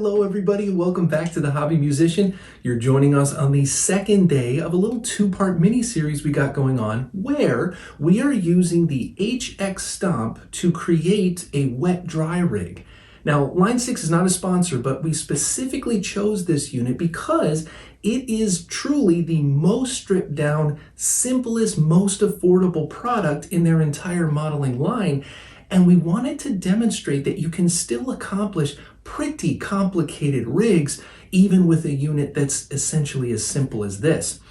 Hello everybody, welcome back to The Hobby Musician. You're joining us on the second day of a little two-part mini-series we got going on where we are using the HX Stomp to create a wet-dry rig. Now, Line 6 is not a sponsor, but we specifically chose this unit because it is truly the most stripped down, simplest, most affordable product in their entire modeling line. And we wanted to demonstrate that you can still accomplish pretty complicated rigs even with a unit that's essentially as simple as this.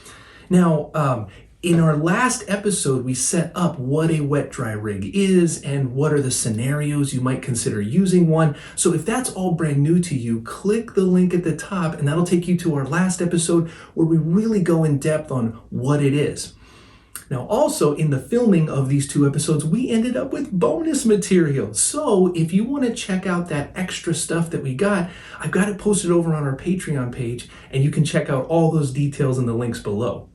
Now, in our last episode, we set up what a wet-dry rig is and what are the scenarios you might consider using one. So if that's all brand new to you, click the link at the top and that'll take you to our last episode where we really go in depth on what it is. Now, also in the filming of these two episodes, we ended up with bonus material. So if you want to check out that extra stuff that we got, I've got it posted over on our Patreon page, and you can check out all those details in the links below.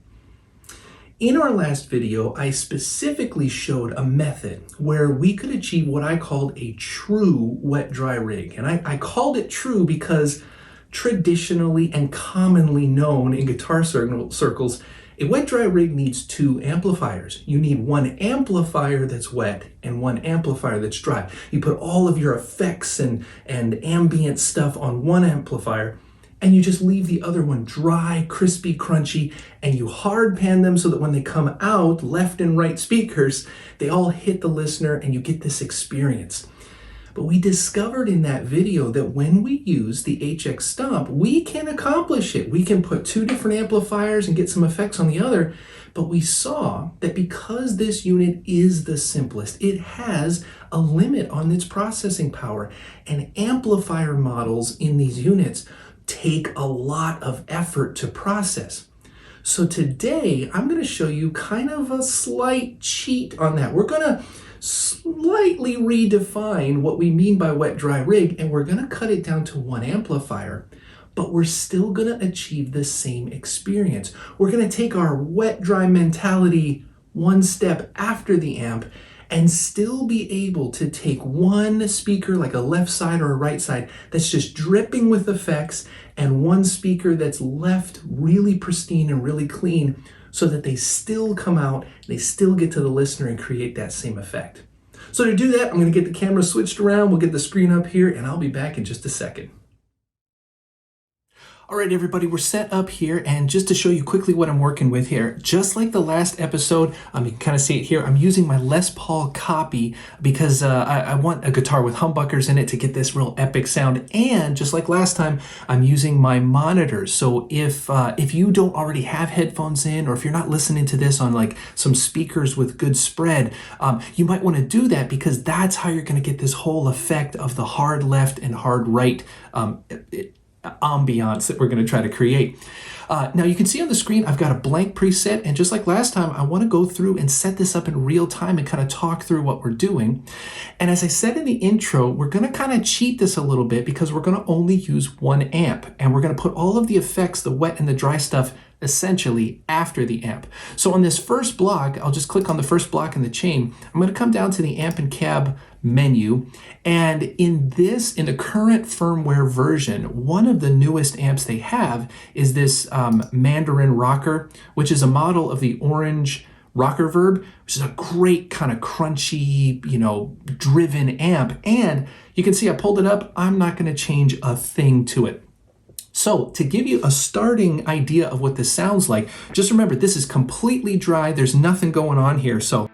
In our last video, I specifically showed a method where we could achieve what I called a true wet-dry rig. And I called it true because traditionally and commonly known in guitar circles, a wet-dry rig needs two amplifiers. You need one amplifier that's wet and one amplifier that's dry. You put all of your effects and ambient stuff on one amplifier, and you just leave the other one dry, crispy, crunchy, and you hard pan them so that when they come out, left and right speakers, they all hit the listener and you get this experience. But we discovered in that video that when we use the HX Stomp, we can accomplish it. We can put two different amplifiers and get some effects on the other. But we saw that because this unit is the simplest, it has a limit on its processing power. And amplifier models in these units take a lot of effort to process. So today, I'm going to show you kind of a slight cheat on that. We're going to slightly redefine what we mean by wet-dry rig, and we're going to cut it down to one amplifier, but we're still going to achieve the same experience. We're going to take our wet-dry mentality one step after the amp and still be able to take one speaker, like a left side or a right side, that's just dripping with effects, and one speaker that's left really pristine and really clean, so that they still come out, they still get to the listener and create that same effect. So to do that, I'm going to get the camera switched around, we'll get the screen up here, and I'll be back in just a second. All right, everybody, we're set up here, and just to show you quickly what I'm working with here, just like the last episode, you can kind of see it here, I'm using my Les Paul copy because I want a guitar with humbuckers in it to get this real epic sound, and just like last time, I'm using my monitors. So if you don't already have headphones in, or if you're not listening to this on like some speakers with good spread, you might want to do that because that's how you're going to get this whole effect of the hard left and hard right ambiance that we're going to try to create. Now you can see on the screen I've got a blank preset, and just like last time I want to go through and set this up in real time and kind of talk through what we're doing. And as I said in the intro, we're going to kind of cheat this a little bit because we're going to only use one amp, and we're going to put all of the effects, the wet and the dry stuff, essentially after the amp. So on this first block, I'll just click on the first block in the chain. I'm going to come down to the amp and cab menu, and in the current firmware version, one of the newest amps they have is this Mandarin Rocker, which is a model of the orange Rocker Verb, which is a great kind of crunchy, driven amp. And you can see I pulled it up. I'm not going to change a thing to it. So to give you a starting idea of what this sounds like, just remember this is completely dry. There's nothing going on here. So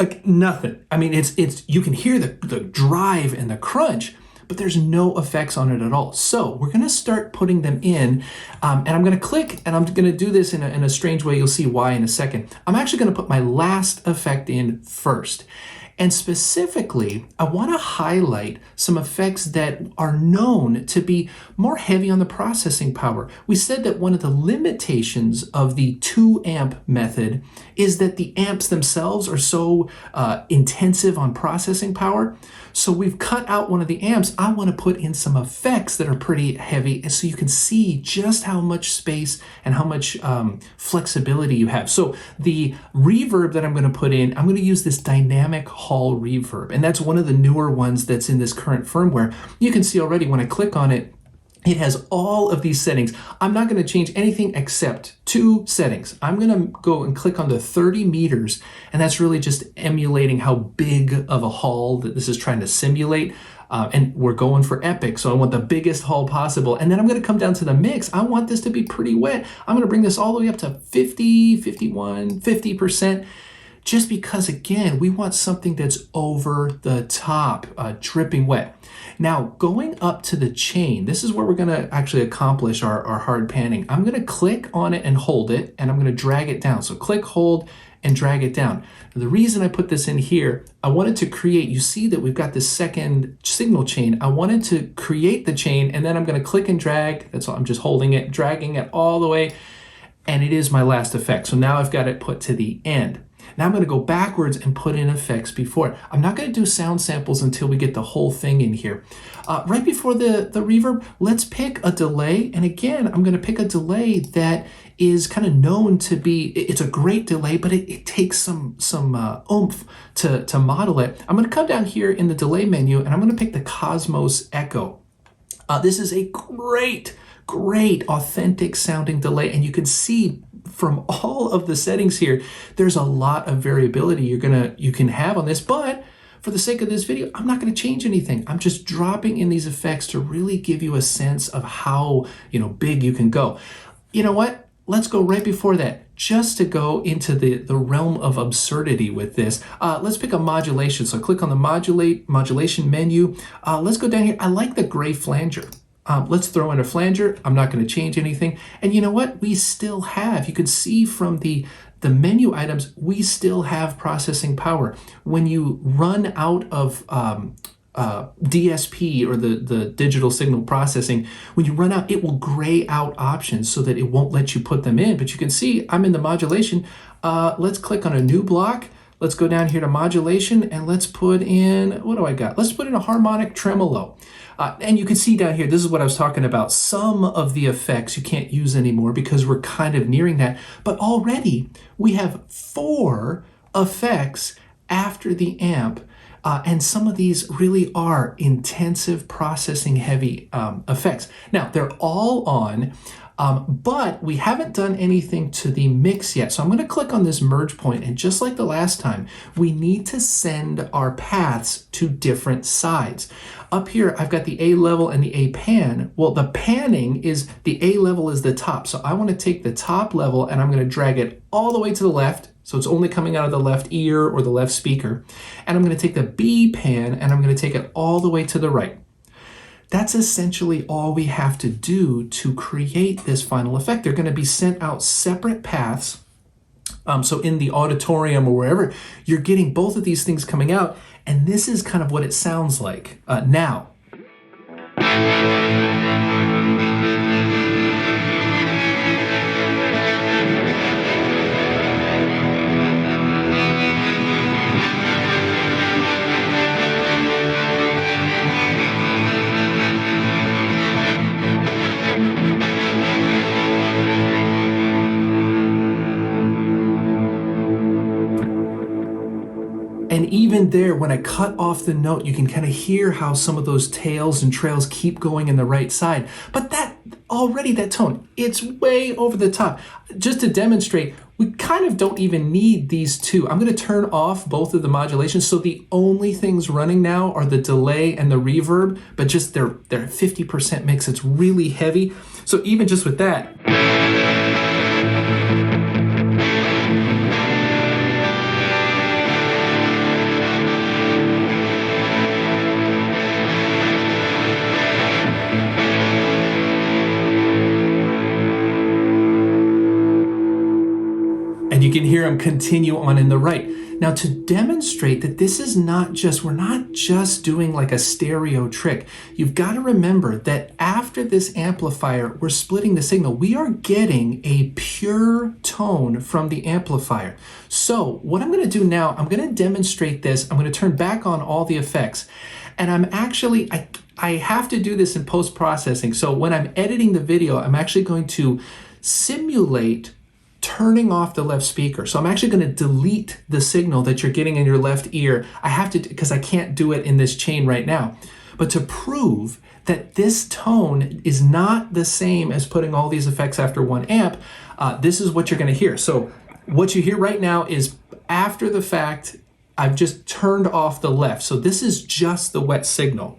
like nothing. I mean, it's you can hear the drive and the crunch, but there's no effects on it at all. So we're going to start putting them in, and I'm going to click, and I'm going to do this in a strange way. You'll see why in a second. I'm actually going to put my last effect in first. And specifically, I want to highlight some effects that are known to be more heavy on the processing power. We said that one of the limitations of the 2 amp method is that the amps themselves are so intensive on processing power. So we've cut out one of the amps. I want to put in some effects that are pretty heavy, and so you can see just how much space and how much flexibility you have. So the reverb that I'm going to put in, I'm going to use this dynamic hall reverb, and that's one of the newer ones that's in this current firmware. You can see already when I click on it, it has all of these settings. I'm not going to change anything except 2 settings. I'm going to go and click on the 30 meters, and that's really just emulating how big of a hall that this is trying to simulate. And we're going for epic, so I want the biggest hall possible. And then I'm going to come down to the mix. I want this to be pretty wet. I'm going to bring this all the way up to 50, 51, 50%. Just because, again, we want something that's over the top, dripping wet. Now, going up to the chain, this is where we're going to actually accomplish our hard panning. I'm going to click on it and hold it, and I'm going to drag it down. So click, hold, and drag it down. Now, the reason I put this in here, I wanted to create, you see that we've got this second signal chain. I wanted to create the chain, and then I'm going to click and drag. That's all. I'm just holding it, dragging it all the way, and it is my last effect. So now I've got it put to the end. Now I'm going to go backwards and put in effects before it. I'm not going to do sound samples until we get the whole thing in here. Right before the reverb, let's pick a delay. And again, I'm going to pick a delay that is kind of known to be, it's a great delay, but it takes some oomph to model it. I'm going to come down here in the delay menu, and I'm going to pick the Cosmos Echo. This is a great authentic sounding delay, and you can see from all of the settings here, there's a lot of variability you can have on this, but for the sake of this video, I'm not going to change anything. I'm just dropping in these effects to really give you a sense of how, big you can go. You know what? Let's go right before that, just to go into the realm of absurdity with this. Let's pick a modulation. So click on the modulation menu. Let's go down here. I like the gray flanger. Let's throw in a flanger. I'm not going to change anything. And you know what? We still have, you can see from the menu items, we still have processing power. When you run out of DSP, or the digital signal processing, when you run out, it will gray out options so that it won't let you put them in. But you can see I'm in the modulation. Let's click on a new block. Let's go down here to modulation, and let's put in, what do I got? Let's put in a harmonic tremolo. And you can see down here, this is what I was talking about. Some of the effects you can't use anymore because we're kind of nearing that. But already we have 4 effects after the amp. And some of these really are intensive processing heavy effects. Now, they're all on, but we haven't done anything to the mix yet. So I'm going to click on this merge point, and just like the last time, we need to send our paths to different sides. Up here, I've got the A level and the A pan. Well, the panning is the A level is the top. So I want to take the top level, and I'm going to drag it all the way to the left. So it's only coming out of the left ear or the left speaker. And I'm going to take the B pan, and I'm going to take it all the way to the right. That's essentially all we have to do to create this final effect. They're going to be sent out separate paths. So in the auditorium or wherever, you're getting both of these things coming out, and this is kind of what it sounds like now. And even there, when I cut off the note, you can kind of hear how some of those tails and trails keep going in the right side. But that tone, it's way over the top. Just to demonstrate, we kind of don't even need these 2. I'm going to turn off both of the modulations. So the only things running now are the delay and the reverb, but just they're 50% mix. It's really heavy. So even just with that, and you can hear them continue on in the right. Now, to demonstrate that this is we're not just doing like a stereo trick, you've got to remember that after this amplifier, we're splitting the signal. We are getting a pure tone from the amplifier. So what I'm going to do now, I'm going to demonstrate this. I'm going to turn back on all the effects. And I'm actually, I have to do this in post-processing. So when I'm editing the video, I'm actually going to simulate turning off the left speaker. So I'm actually going to delete the signal that you're getting in your left ear. I have to, because I can't do it in this chain right now. But to prove that this tone is not the same as putting all these effects after one amp, this is what you're going to hear. So what you hear right now is after the fact, I've just turned off the left. So this is just the wet signal.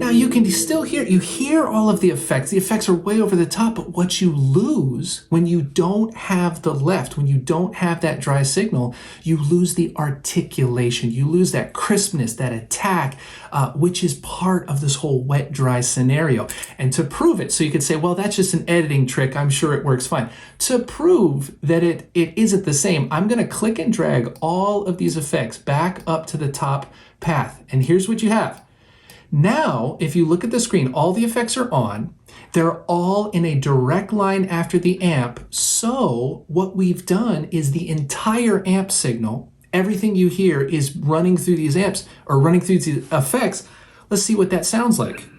Now you can still hear all of the effects. The effects are way over the top, but what you lose when you don't have the left, when you don't have that dry signal, you lose the articulation. You lose that crispness, that attack, which is part of this whole wet-dry scenario. And to prove it, so you could say, well, that's just an editing trick. I'm sure it works fine. To prove that it isn't the same, I'm going to click and drag all of these effects back up to the top path. And here's what you have. Now, if you look at the screen, all the effects are on. They're all in a direct line after the amp. So what we've done is the entire amp signal, everything you hear is running through these amps or running through these effects. Let's see what that sounds like.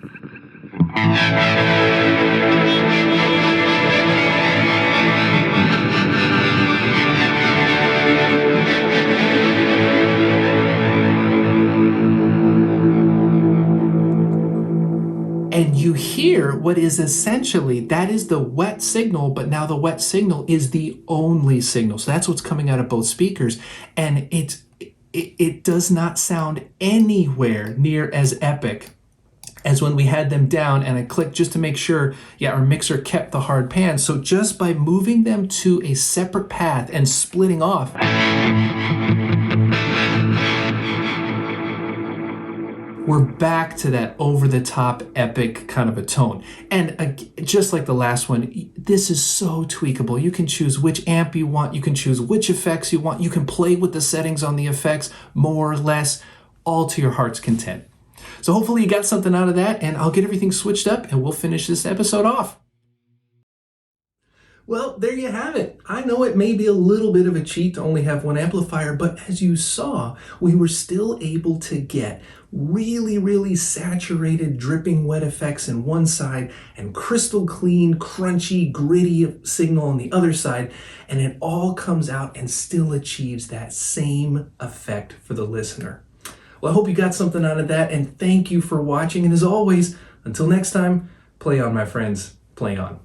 And you hear what is essentially, that is the wet signal, but now the wet signal is the only signal. So that's what's coming out of both speakers. And it does not sound anywhere near as epic as when we had them down and I clicked just to make sure, yeah, our mixer kept the hard pan. So just by moving them to a separate path and splitting off, we're back to that over-the-top epic kind of a tone. And just like the last one, this is so tweakable. You can choose which amp you want. You can choose which effects you want. You can play with the settings on the effects, more or less, all to your heart's content. So hopefully you got something out of that, and I'll get everything switched up, and we'll finish this episode off. Well, there you have it. I know it may be a little bit of a cheat to only have one amplifier, but as you saw, we were still able to get really, really saturated, dripping wet effects on one side and crystal clean, crunchy, gritty signal on the other side, and it all comes out and still achieves that same effect for the listener. Well, I hope you got something out of that, and thank you for watching, and as always, until next time, play on, my friends, play on.